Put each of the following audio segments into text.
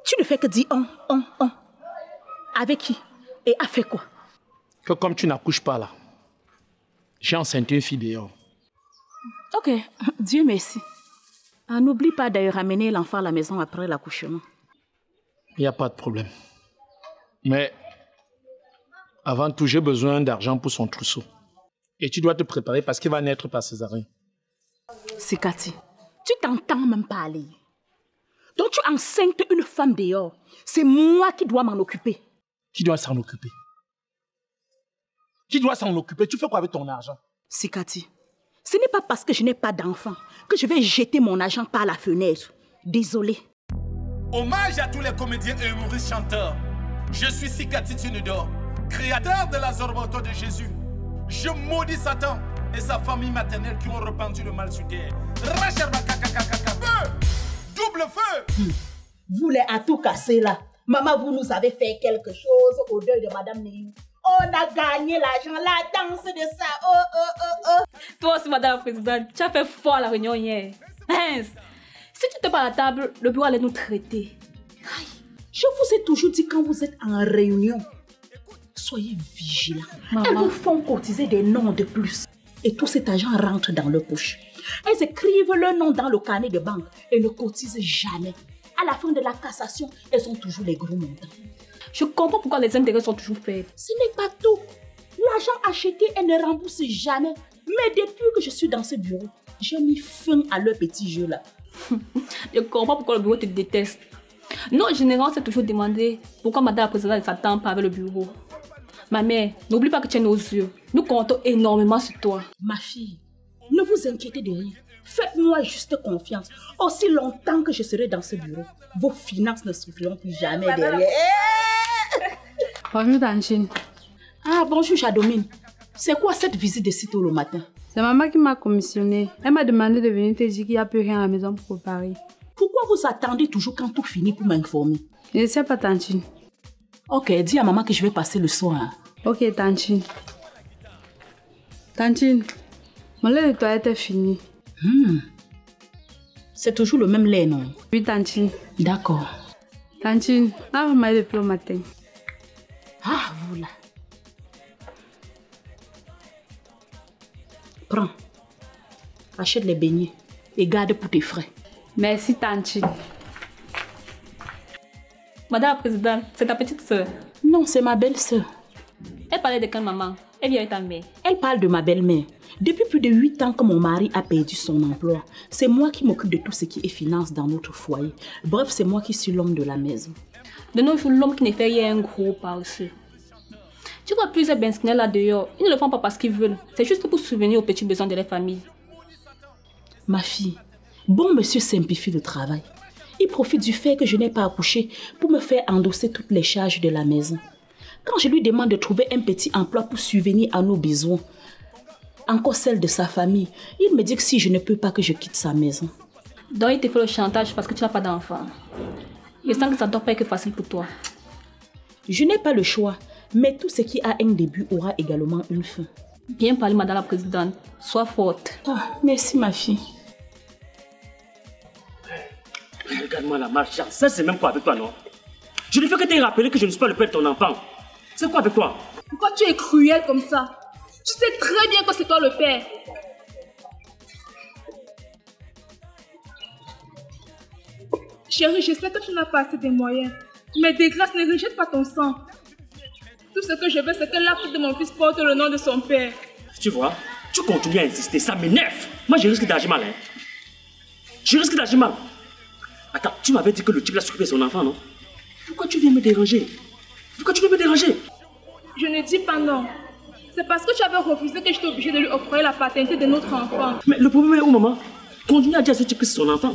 Tu ne fais que dire on. Avec qui? Et a fait quoi? Que comme tu n'accouches pas là, j'ai enceinté une fille dehors. Ok, Dieu merci. N'oublie pas d'ailleurs ramener l'enfant à la maison après l'accouchement. Il n'y a pas de problème. Mais avant tout, j'ai besoin d'argent pour son trousseau. Et tu dois te préparer parce qu'il va naître par césarienne. C'est Cathy. Tu t'entends même parler. Donc tu enceintes une femme dehors. C'est moi qui dois m'en occuper. Qui doit s'en occuper? Qui doit s'en occuper? Tu fais quoi avec ton argent? C'est Cathy. Ce n'est pas parce que je n'ai pas d'enfant que je vais jeter mon argent par la fenêtre. Désolée. Hommage à tous les comédiens et humoristes chanteurs. Je suis Sikati Tunudor, créateur de la Zorboto de Jésus. Je maudis Satan et sa famille maternelle qui ont répandu le mal sur terre. Feu! Double feu! Vous les a tout cassé là. Maman, vous nous avez fait quelque chose au deuil de Madame Neyou. On a gagné l'argent, la danse de ça. Oh. Toi aussi, Madame la Présidente, tu as fait fort à la réunion hier. Hein? Si tu n'étais pas à la table, le bureau allait nous traiter. Aïe, je vous ai toujours dit quand vous êtes en réunion, soyez vigilants. Maman. Elles vous font cotiser des noms de plus. Et tout cet argent rentre dans leur poche. Elles écrivent leur nom dans le carnet de banque et ne cotisent jamais. À la fin de la cassation, elles ont toujours les gros montants. Je comprends pourquoi les intérêts sont toujours faibles. Ce n'est pas tout. L'argent acheté, elles ne remboursent jamais. Mais depuis que je suis dans ce bureau, j'ai mis fin à leur petit jeu là. Je comprends pourquoi le bureau te déteste. Notre général s'est toujours demandé pourquoi Madame la Présidente ne s'attend pas avec le bureau. Ma mère, n'oublie pas que tu es nos yeux. Nous comptons énormément sur toi. Ma fille, ne vous inquiétez de rien. Faites-moi juste confiance. Aussi longtemps que je serai dans ce bureau, vos finances ne souffriront plus jamais derrière. Bonjour Tantine. Ah bonjour Jadomine. C'est quoi cette visite de sitôt le matin? C'est maman qui m'a commissionné. Elle m'a demandé de venir te dire qu'il n'y a plus rien à la maison pour préparer. Pourquoi vous attendez toujours quand tout finit pour m'informer? Je ne sais pas Tantine. Ok, dis à maman que je vais passer le soir. Ok Tantine. Tantine, mon lait de toilette est fini. C'est toujours le même lait, non? Oui Tantine. D'accord. Tantine, là vous m'avez depuis le matin. Ah, vous là. Prends. Achète les beignets et garde pour tes frais. Merci Tantine. Madame la Présidente, c'est ta petite soeur. Non, c'est ma belle-sœur. Elle parlait de quelle maman? Elle vient avec ta mère. Elle parle de ma belle-mère. Depuis plus de 8 ans que mon mari a perdu son emploi, c'est moi qui m'occupe de tout ce qui est finance dans notre foyer. Bref, c'est moi qui suis l'homme de la maison. De nos jours, l'homme qui ne fait rien est un gros paresseux. Tu vois plusieurs benzinels là dehors, ils ne le font pas parce qu'ils veulent. C'est juste pour subvenir aux petits besoins de leur famille. Ma fille, bon monsieur simplifie le travail. Il profite du fait que je n'ai pas accouché pour me faire endosser toutes les charges de la maison. Quand je lui demande de trouver un petit emploi pour subvenir à nos besoins, encore celle de sa famille, il me dit que si je ne peux pas, que je quitte sa maison. Donc il te fait le chantage parce que tu n'as pas d'enfant. Je sens que ça ne doit pas être facile pour toi. Je n'ai pas le choix, mais tout ce qui a un début aura également une fin. Bien parlé, Madame la Présidente. Sois forte. Oh, merci ma fille. Regarde-moi la marche, ça c'est même quoi avec toi, non? Je ne fais que te rappeler que je ne suis pas le père de ton enfant. C'est quoi avec toi? Pourquoi tu es cruel comme ça? Tu sais très bien que c'est toi le père. Chérie, je sais que tu n'as pas assez de moyens. Mais de grâce, ne rejette pas ton sang. Tout ce que je veux, c'est que l'acte de mon fils porte le nom de son père. Tu vois, tu continues à insister, ça m'énerve. Moi, je risque d'agir mal, hein. Je risque d'agir mal. Attends, tu m'avais dit que le type l'a s'occupé de son enfant, non? Pourquoi tu viens me déranger? Pourquoi tu viens me déranger? Je ne dis pas non. C'est parce que tu avais refusé que j'étais obligée de lui octroyer la paternité de notre enfant. Mais le problème est où, maman? Continue à dire à ce type que c'est son enfant.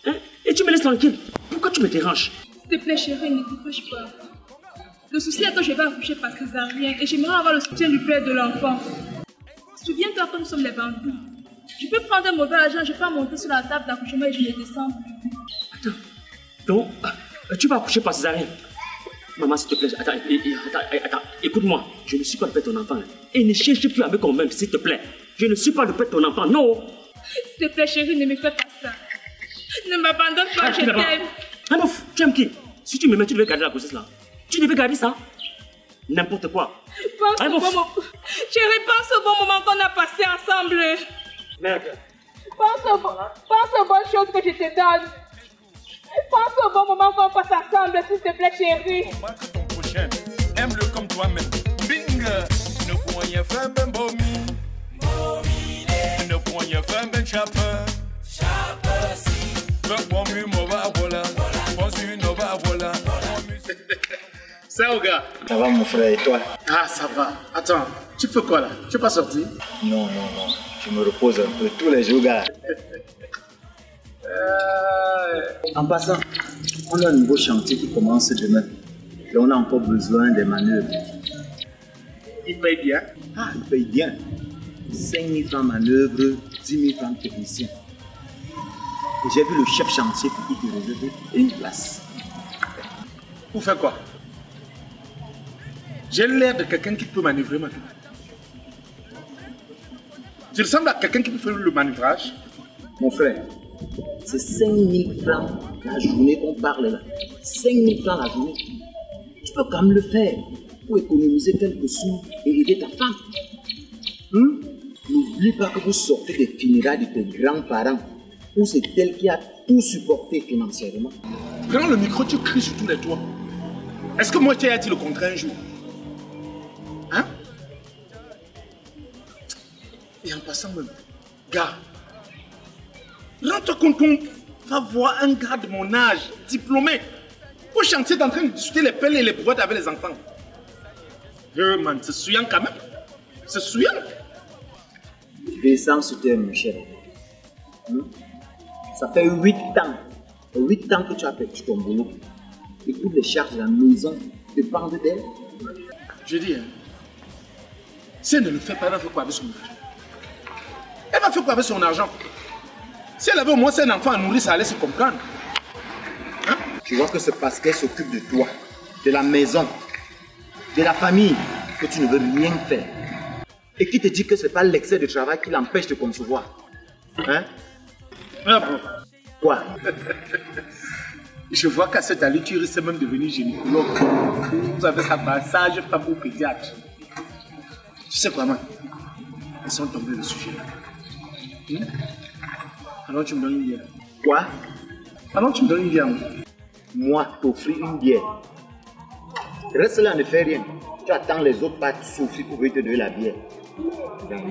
Hein? Et tu me laisses tranquille. Pourquoi tu me déranges? S'il te plaît, chérie, ne t'empêche pas. Le souci est que je vais accoucher par césarienne et j'aimerais avoir le soutien du père de l'enfant. Souviens-toi que nous sommes les bambous. Je peux prendre un mauvais argent, je peux monter sur la table d'accouchement et je les descends. Attends. Donc, tu vas accoucher par césarienne. Maman, s'il te plaît, attends, écoute-moi. Je ne suis pas le père de ton enfant. Et ne cherche plus à me convaincre, s'il te plaît. Je ne suis pas le père de ton enfant, non. S'il te plaît, chérie, ne me fais pas ça. Ne m'abandonne pas, je t'aime. Anouf. qui? Si tu me mets, tu devais garder la grossesse là. Tu devais garder ça. N'importe quoi. Pense au bon moment. Chérie, pense au bon moment qu'on a passé ensemble. Merde. Pense aux bonnes choses que je te donne. Pense au bon moment qu'on passe ensemble, s'il te plaît, chérie. Combattre ton prochain, aime-le comme toi-même. Bing, ne pourrons rien faire, ben bomi. Ne pourrons rien faire, ben chapeur. Ça au gars. Ça va mon frère et toi? Ah ça va. Attends, tu fais quoi là? Tu es pas sorti? Non. Je me repose un peu tous les jours gars. En passant, on a un nouveau chantier qui commence demain. Et on a encore besoin des manœuvres. Il paye bien. Ah, il paye bien. 5 000 francs manœuvre, 10 000 francs technicien. Et j'ai vu le chef chantier pour qu'il te réserve une place. Pour faire quoi? J'ai l'air de quelqu'un qui peut manœuvrer maintenant. Je ressemble à quelqu'un qui peut faire le manœuvrage. Mon frère, c'est 5 000 francs la journée qu'on parle là. 5 000 francs la journée. Tu peux quand même le faire pour économiser quelques sous et aider ta femme. N'oublie pas que vous sortez des funérailles de tes grands-parents où c'est elle qui a tout supporté financièrement. Prends le micro, tu cries sur tous les toits. Est-ce que moi tu as dit le contraire un jour? Hein? Et en passant même, gars, rends-toi compte qu'on va voir un gars de mon âge, diplômé, au chantier en train de discuter les pelles et les boîtes avec les enfants. Man, c'est souillant quand même. C'est souillant. Descends sur terre, mon cher. Ça fait 8 ans. 8 ans que tu as perdu ton boulot. Et toutes les charges de la maison dépendent d'elle. Je dis, hein, si elle ne le fait pas, elle va faire quoi avec son argent? Elle va faire quoi avec son argent? Si elle avait au moins un enfant à nourrir, ça allait se comprendre. Hein? Je vois que c'est parce qu'elle s'occupe de toi, de la maison, de la famille, que tu ne veux rien faire. Et qui te dit que ce n'est pas l'excès de travail qui l'empêche de concevoir. Hein? Ah bon? Quoi? Je vois qu'à cette allure, tu risques même de devenir gynécologue. Vous avez ça massage, femme ou pédiatre. Tu sais quoi, man? Ils sont tombés le sujet là. Alors tu me donnes une bière. Quoi? Alors tu me donnes une bière. Moi, t'offrir une bière. Reste là, ne fais rien. Tu attends les autres pas souffrir pour te donner la bière.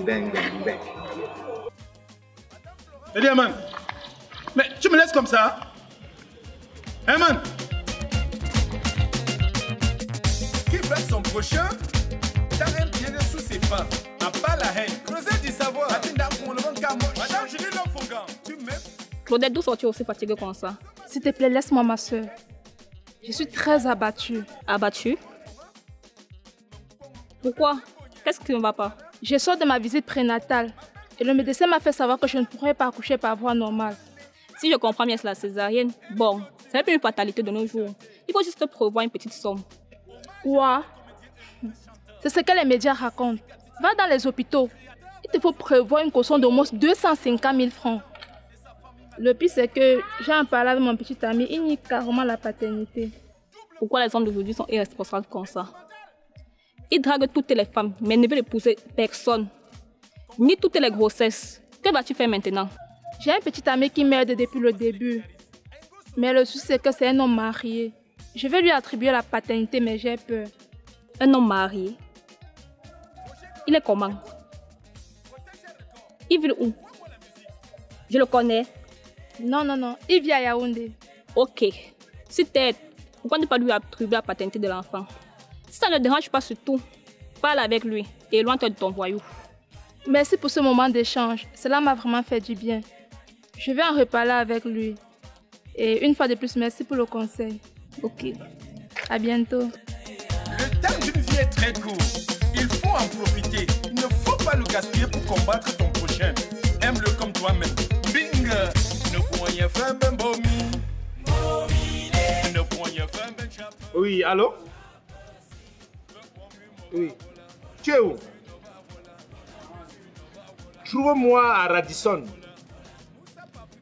Ben. Eh bien, man. Mais tu me laisses comme ça? Hein, man? Qui fait son prochain? T'as un pied sous ses pas. À pas la haine. Creuser du savoir. Madame Julie Lofongan. Tu m'aimes? Claudette, d'où sors-tu aussi fatiguée comme ça? S'il te plaît, laisse-moi ma soeur. Je suis très abattue. Abattue? Pourquoi? Qu'est-ce qui ne va pas? Je sors de ma visite prénatale et le médecin m'a fait savoir que je ne pourrais pas accoucher par voie normale. Si je comprends bien, c'est la césarienne. Bon, c'est un peu une fatalité de nos jours. Il faut juste prévoir une petite somme. Quoi? C'est ce que les médias racontent. Va dans les hôpitaux. Il te faut prévoir une caution d'au moins 250 000 francs. Le pire, c'est que j'ai en parlé avec mon petit ami, il nie carrément la paternité. Pourquoi les hommes d'aujourd'hui sont irresponsables comme ça? Ils draguent toutes les femmes, mais ne veulent épouser personne. Ni toutes les grossesses. Que vas-tu faire maintenant? J'ai un petit ami qui m'aide depuis le début. Mais le souci, c'est que c'est un homme marié. Je vais lui attribuer la paternité, mais j'ai peur. Un homme marié? Il est comment? Il vit où? Je le connais. Non. Il vit à Yaoundé. Ok. Si t'aides, pourquoi ne pas lui attribuer la paternité de l'enfant? Si ça ne dérange pas surtout, parle avec lui et éloigne-toi de ton voyou. Merci pour ce moment d'échange. Cela m'a vraiment fait du bien. Je vais en reparler avec lui. Et une fois de plus, merci pour le conseil. Ok. À bientôt. Le temps d'une vie est très court. Il faut en profiter. Il ne faut pas le gaspiller pour combattre ton prochain. Aime-le comme toi-même. Bing! Ne pourrons rien faire, ben bomi. Ne pourrons rien faire, ben chap. Oui, allô? Oui. Tu es où? Trouve-moi à Radisson.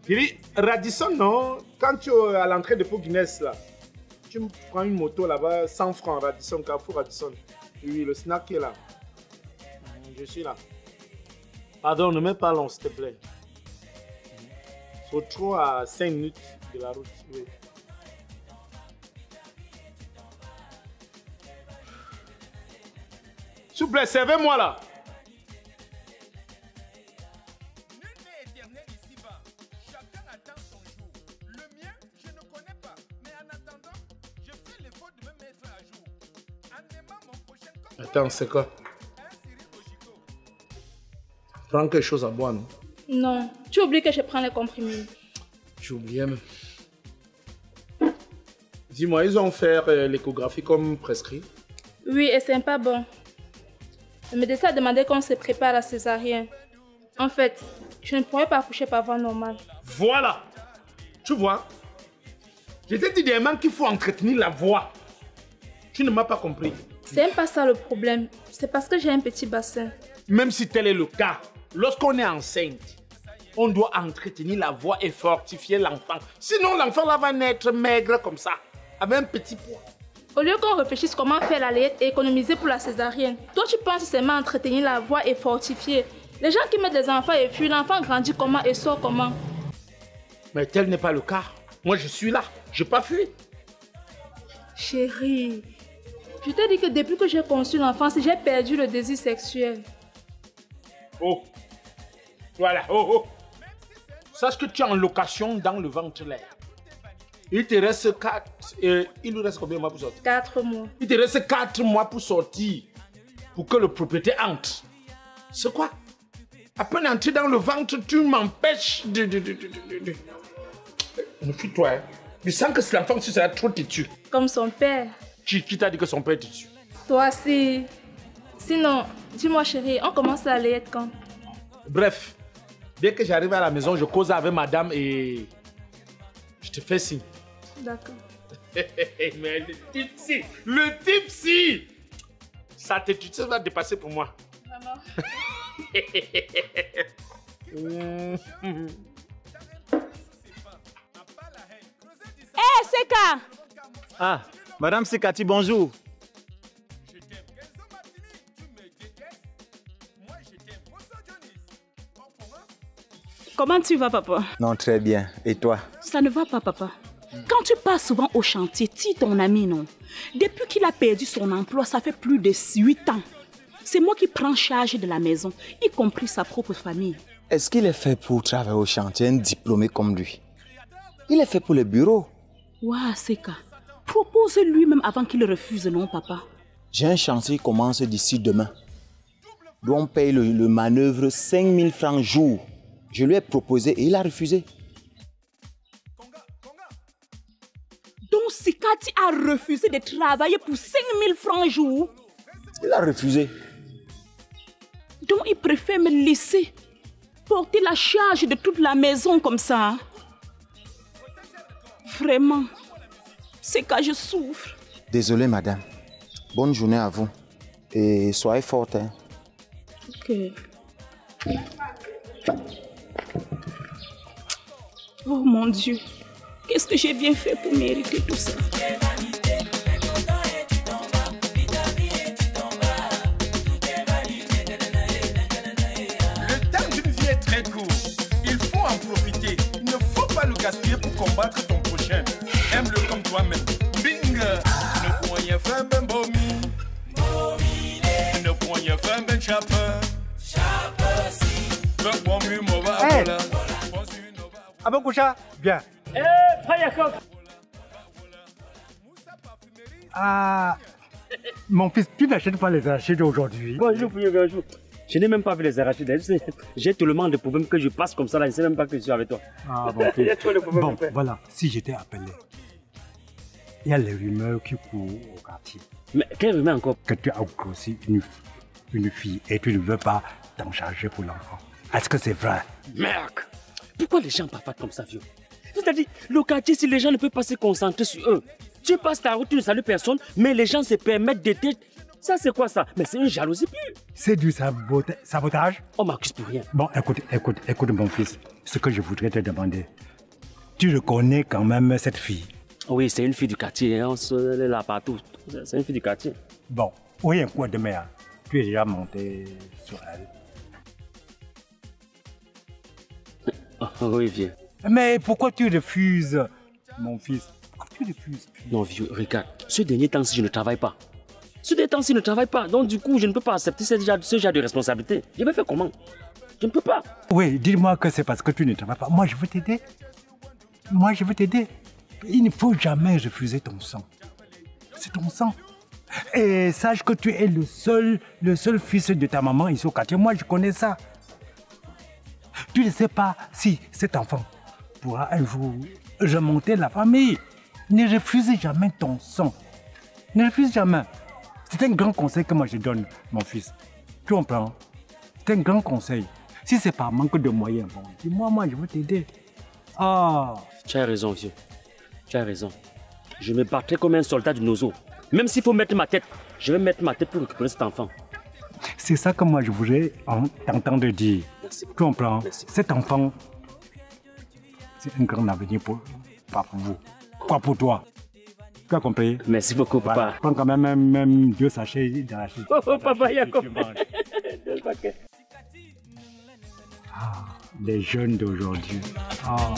Je dis Radisson, non? Quand tu es à l'entrée de Pau Guinness, là. Tu me prends une moto là-bas, 100 francs, Radisson, Carrefour Radisson. Oui, le snack est là. Je suis là. Pardon, ne mets pas long, s'il te plaît. Se retrouve à 5 minutes de la route. Oui. S'il vous plaît, servez-moi là. Attends, c'est quoi? Prends quelque chose à boire, non? Non, tu oublies que je prends les comprimés. J'ai oublié même. Dis-moi, ils ont fait l'échographie comme prescrit? Oui, et c'est pas bon. Le médecin a demandé qu'on se prépare à la césarienne. En fait, je ne pourrais pas accoucher par voie normale. Voilà! Tu vois? Je t'ai dit dernièrement qu'il faut entretenir la voix. Tu ne m'as pas compris. C'est même pas ça le problème. C'est parce que j'ai un petit bassin. Même si tel est le cas, lorsqu'on est enceinte, on doit entretenir la voix et fortifier l'enfant. Sinon, l'enfant là va naître maigre comme ça, avec un petit poids. Au lieu qu'on réfléchisse comment faire la layette et économiser pour la césarienne, toi tu penses seulement entretenir la voix et fortifier. Les gens qui mettent des enfants et fuient, l'enfant grandit comment et sort comment? Mais tel n'est pas le cas. Moi je suis là, je n'ai pas fui. Chérie, je t'ai dit que depuis que j'ai conçu l'enfance, j'ai perdu le désir sexuel. Oh, voilà, oh. Sache que tu es en location dans le ventre là. Il te reste 4... il lui reste combien de mois pour sortir? 4 mois. Il te reste 4 mois pour sortir. Pour que le propriétaire entre. C'est quoi? À peine entrer dans le ventre, tu m'empêches de... Méfie-toi, hein. Je sens que cet enfant sera trop têtu. Comme son père. Qui t'a dit que son père est têtu? Toi aussi. Sinon, dis-moi chérie, on commence la layette quand? Bref, dès que j'arrive à la maison, je cause avec madame et... je te fais signe. D'accord. Mais le type si, sa têtitude va dépasser pour moi. Maman. Hé, Seka! Ah, Madame Sekati, bonjour. Comment tu vas, papa? Non, très bien. Et toi? Ça ne va pas, papa. Quand tu pars souvent au chantier, dis ton ami, non? Depuis qu'il a perdu son emploi, ça fait plus de 8 ans. C'est moi qui prends charge de la maison, y compris sa propre famille. Est-ce qu'il est fait pour travailler au chantier, un diplômé comme lui? Il est fait pour le bureau. Ouah, Seka. Propose lui-même avant qu'il refuse, non, papa? J'ai un chantier qui commence d'ici demain. Donc on paye le manœuvre 5 000 francs jour. Je lui ai proposé et il a refusé. Donc Sekati a refusé de travailler pour 5 000 francs jour? Il a refusé. Donc il préfère me laisser porter la charge de toute la maison comme ça. Vraiment, Seka, je souffre. Désolé, madame. Bonne journée à vous. Et soyez forte. Hein. Ok. Oh mon Dieu, qu'est-ce que j'ai bien fait pour mériter tout ça? Le temps d'une vie est très court. Il faut en profiter. Il ne faut pas le gaspiller pour combattre ton prochain. Aime-le comme toi-même. Bing! Ne pourriez faire ben bomi. Ne pourriez faire ben chapeur. Hey! Abokoucha, viens. Ah, mon fils, tu n'achètes pas les arachides aujourd'hui. Bonjour, bonjour. Je n'ai même pas vu les arachides. J'ai tellement de problèmes que je passe comme ça là. Je ne sais même pas que je suis avec toi. Ah bon, bon, voilà, si j'étais appelé, il y a les rumeurs qui courent au quartier. Mais quelle rumeur encore? Que tu as grossi une fille et tu ne veux pas t'en charger pour l'enfant. Est-ce que c'est vrai? Merde! Pourquoi les gens parlent comme ça, vieux? C'est-à-dire, le quartier, si les gens ne peuvent pas se concentrer sur eux, tu passes ta route, tu ne salues personne, mais les gens se permettent de te... Ça, c'est quoi ça? Mais c'est une jalousie pure. C'est du sabotage? On m'accuse pour rien. Bon, écoute mon fils, ce que je voudrais te demander. Tu reconnais quand même cette fille? Oui, c'est une fille du quartier, hein, on se là partout. C'est une fille du quartier. Bon, oui, un coup de mer. Tu es déjà monté sur elle. Oui, viens. Mais pourquoi tu refuses, mon fils? Pourquoi tu refuses? Non, vieux, regarde, ce dernier temps-ci, je ne travaille pas. Ce dernier temps-ci, je ne travaille pas. Donc, du coup, je ne peux pas accepter ce genre de responsabilité. Je vais faire comment? Je ne peux pas. Oui, dis-moi que c'est parce que tu ne travailles pas. Moi, je veux t'aider. Moi, je veux t'aider. Il ne faut jamais refuser ton sang. C'est ton sang. Et sache que tu es le seul fils de ta maman ici au quartier. Moi, je connais ça. Tu ne sais pas si cet enfant pourra un jour remonter la famille. Ne refuse jamais ton sang. Ne refuse jamais. C'est un grand conseil que moi je donne, mon fils. Tu comprends? C'est un grand conseil. Si c'est par manque de moyens, bon, dis-moi, moi, je veux t'aider. Ah. Tu as raison, vieux. Tu as raison. Je me battrai comme un soldat du Nozo. Même s'il faut mettre ma tête, je vais mettre ma tête pour récupérer cet enfant. C'est ça que moi je voulais t'entendre dire. Merci. Tu comprends? Merci. Cet enfant, c'est un grand avenir pas pour vous, pas pour toi. Tu as compris? Merci beaucoup, papa. Voilà. Prends quand même 2 sachets dans la chute. Oh, papa, il y a quoi? Ah, les jeunes d'aujourd'hui. Ah.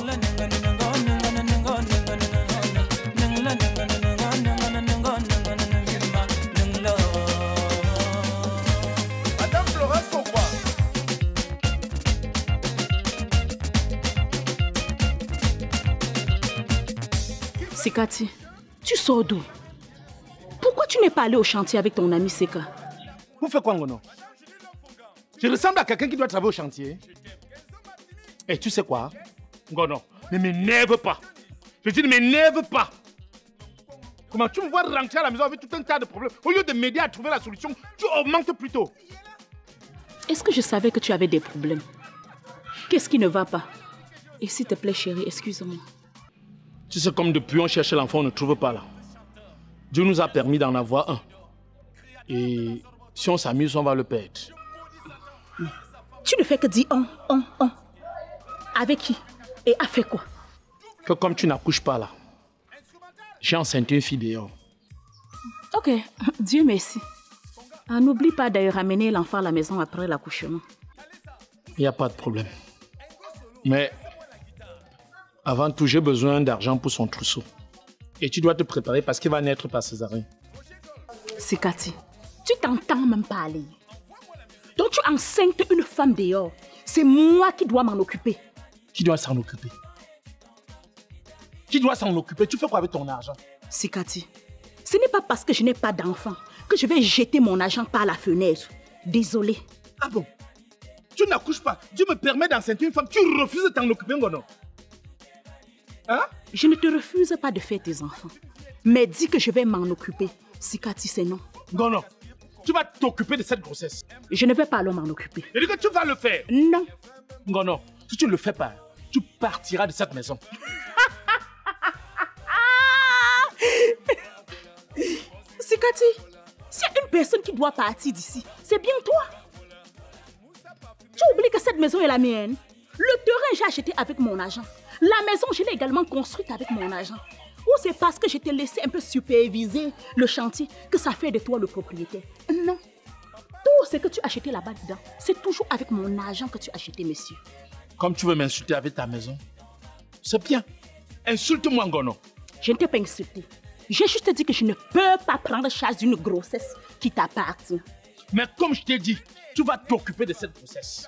Madame Florence, pourquoi? Sikati, tu sors d'où? Pourquoi tu n'es pas allé au chantier avec ton ami Seka? Vous faites quoi, Ngono? Je ressemble à quelqu'un qui doit travailler au chantier. Et tu sais quoi, Ngono, ne m'énerve pas. Je dis ne m'énerve pas. Comment tu me vois rentrer à la maison avec tout un tas de problèmes? Au lieu de m'aider à trouver la solution, tu augmentes plutôt. Est-ce que je savais que tu avais des problèmes? Qu'est-ce qui ne va pas? Et s'il te plaît, chérie, excuse-moi. Tu sais, comme depuis on cherche l'enfant, on ne trouve pas là. Dieu nous a permis d'en avoir un. Et si on s'amuse, on va le perdre. Tu ne fais que dire on. Avec qui? Et a fait quoi? Que comme tu n'accouches pas là, j'ai enceinte une fille dehors. Ok, Dieu merci. N'oublie pas d'ailleurs ramener l'enfant à la maison après l'accouchement. Il n'y a pas de problème. Mais avant tout, j'ai besoin d'argent pour son trousseau. Et tu dois te préparer parce qu'il va naître par césarienne. Sikati, tu t'entends même pas aller. Donc tu enceintes une femme dehors. C'est moi qui dois m'en occuper. Qui doit s'en occuper? Qui doit s'en occuper? Tu fais quoi avec ton argent? Sikati, ce n'est pas parce que je n'ai pas d'enfant que je vais jeter mon argent par la fenêtre. Désolée. Ah bon? Tu n'accouches pas. Dieu me permet d'enceinte une femme. Tu refuses de t'en occuper, Ngono? Hein? Je ne te refuse pas de faire tes enfants. Mais dis que je vais m'en occuper. Sikati, c'est non. Ngono, tu vas t'occuper de cette grossesse. Je ne vais pas alors m'en occuper. Je dis que tu vas le faire. Non. Ngono, si tu ne le fais pas, tu partiras de cette maison. Sikati, s'il y a une personne qui doit partir d'ici, c'est bien toi. Tu oublies que cette maison est la mienne. Le terrain, j'ai acheté avec mon argent. La maison, je l'ai également construite avec mon argent. Ou c'est parce que je t'ai laissé un peu superviser le chantier que ça fait de toi le propriétaire? Non. Tout ce que tu as acheté là-bas dedans, c'est toujours avec mon argent que tu as acheté, monsieur. Comme tu veux m'insulter avec ta maison, c'est bien. Insulte-moi, Ngono. Je ne t'ai pas insulté. J'ai juste dit que je ne peux pas prendre charge d'une grossesse qui t'appartient. Mais comme je t'ai dit, tu vas t'occuper de cette grossesse.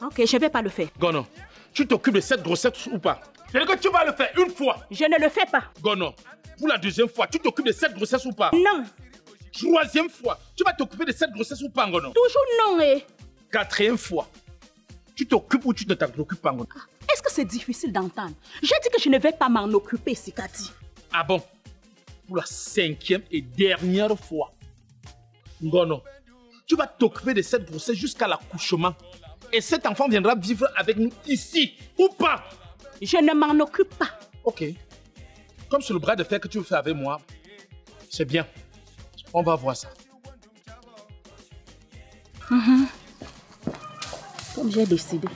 Ok, je ne vais pas le faire. Gono, tu t'occupes de cette grossesse ou pas? Je dis que tu vas le faire une fois. Je ne le fais pas. Gono, pour la deuxième fois, tu t'occupes de cette grossesse ou pas? Non. Troisième fois, tu vas t'occuper de cette grossesse ou pas, Gono? Toujours non, eh. Quatrième fois, tu t'occupes ou tu ne t'occupes pas, Gono? Est-ce que c'est difficile d'entendre? J'ai dit que je ne vais pas m'en occuper, Sikati. Ah bon? Pour la cinquième et dernière fois, Ngono, tu vas t'occuper de cette grossesse jusqu'à l'accouchement. Et cet enfant viendra vivre avec nous ici, ou pas? Je ne m'en occupe pas. Ok. Comme c'est le bras de fer que tu veux faire avec moi, c'est bien. On va voir ça. Comme j'ai décidé.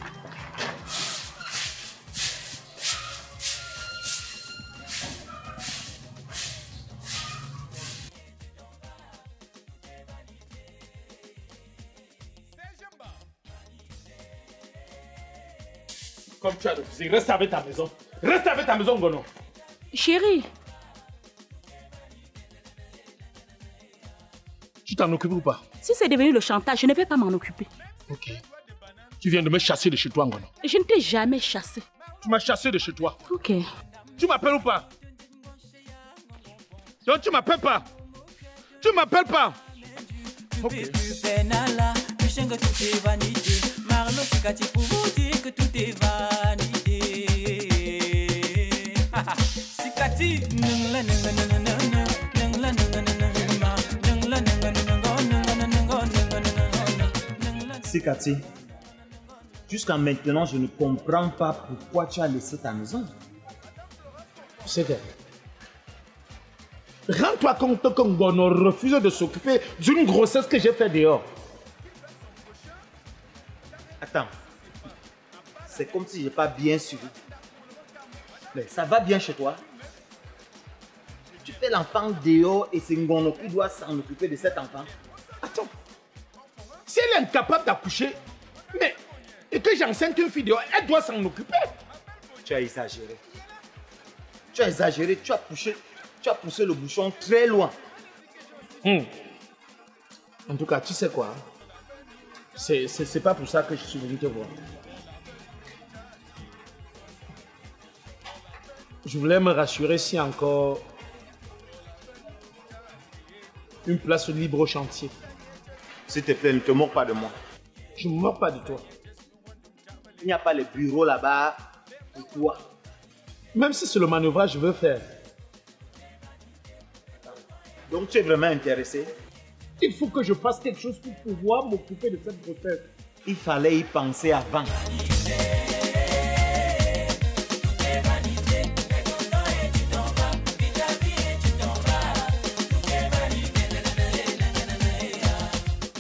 Comme tu as refusé, reste avec ta maison. Reste avec ta maison, Gono. Chérie. Tu t'en occupes ou pas? Si c'est devenu le chantage, je ne vais pas m'en occuper. Ok. Tu viens de me chasser de chez toi, Ngono. Je ne t'ai jamais chassé. Tu m'as chassé de chez toi. Ok. Tu m'appelles ou pas? Non, tu m'appelles pas. Tu m'appelles pas. Ok. Marlo, Sikati pour vous dire que tout est vanité. Sikati, Sikati, jusqu'à maintenant, je ne comprends pas pourquoi tu as laissé ta maison. C'est que... Rends-toi compte que Ngono refuse de s'occuper d'une grossesse que j'ai fait dehors. Attends, c'est comme si je n'ai pas bien suivi. Mais ça va bien chez toi? Tu fais l'enfant dehors et c'est Ngono qui doit s'en occuper de cet enfant. Attends, si elle est incapable d'accoucher, mais et que j'enceinte une fille dehors, elle doit s'en occuper. Tu as exagéré. Tu as exagéré, tu as poussé le bouchon très loin. En tout cas, tu sais quoi? C'est pas pour ça que je suis venu te voir. Je voulais me rassurer si encore une place libre au chantier. S'il te plaît, ne te moque pas de moi. Je ne me moque pas de toi. Il n'y a pas les bureaux là-bas pour toi. Même si c'est le manœuvrage que je veux faire. Donc tu es vraiment intéressé? Il faut que je fasse quelque chose pour pouvoir m'occuper de cette grossesse. Il fallait y penser avant.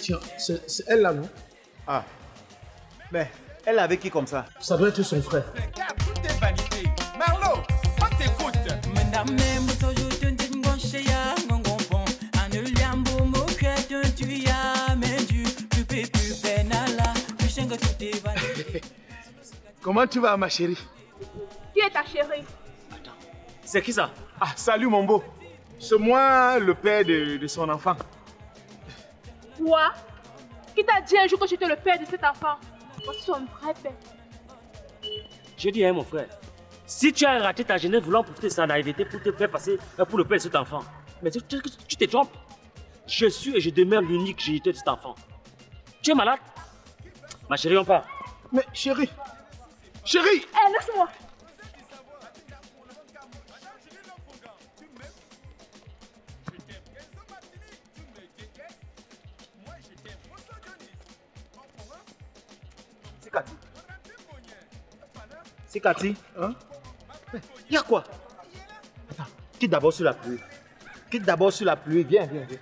Tiens, c'est elle là, non? Ah. Mais elle est avec qui comme ça? Ça doit être son frère. Regarde, tout est vanité. Marlo, on t'écoute. Comment tu vas, ma chérie? Qui est ta chérie? C'est qui ça? Ah, salut mon beau. C'est moi, le père de son enfant. Quoi? Qui t'a dit un jour que j'étais le père de cet enfant? Voici son vrai père. Je dis, hein, mon frère, si tu as raté ta jeunesse voulant profiter de sa naïveté pour te faire passer pour le père de cet enfant, mais tu te trompes. Je suis et je demeure l'unique géniteur de cet enfant. Tu es malade? Ma chérie, on part. Mais chérie, chérie! Hé, laisse-moi. C'est Cathy. Hein? Il y a quoi? Attends, quitte d'abord sur la pluie. Quitte d'abord sur la pluie. Viens, viens, viens.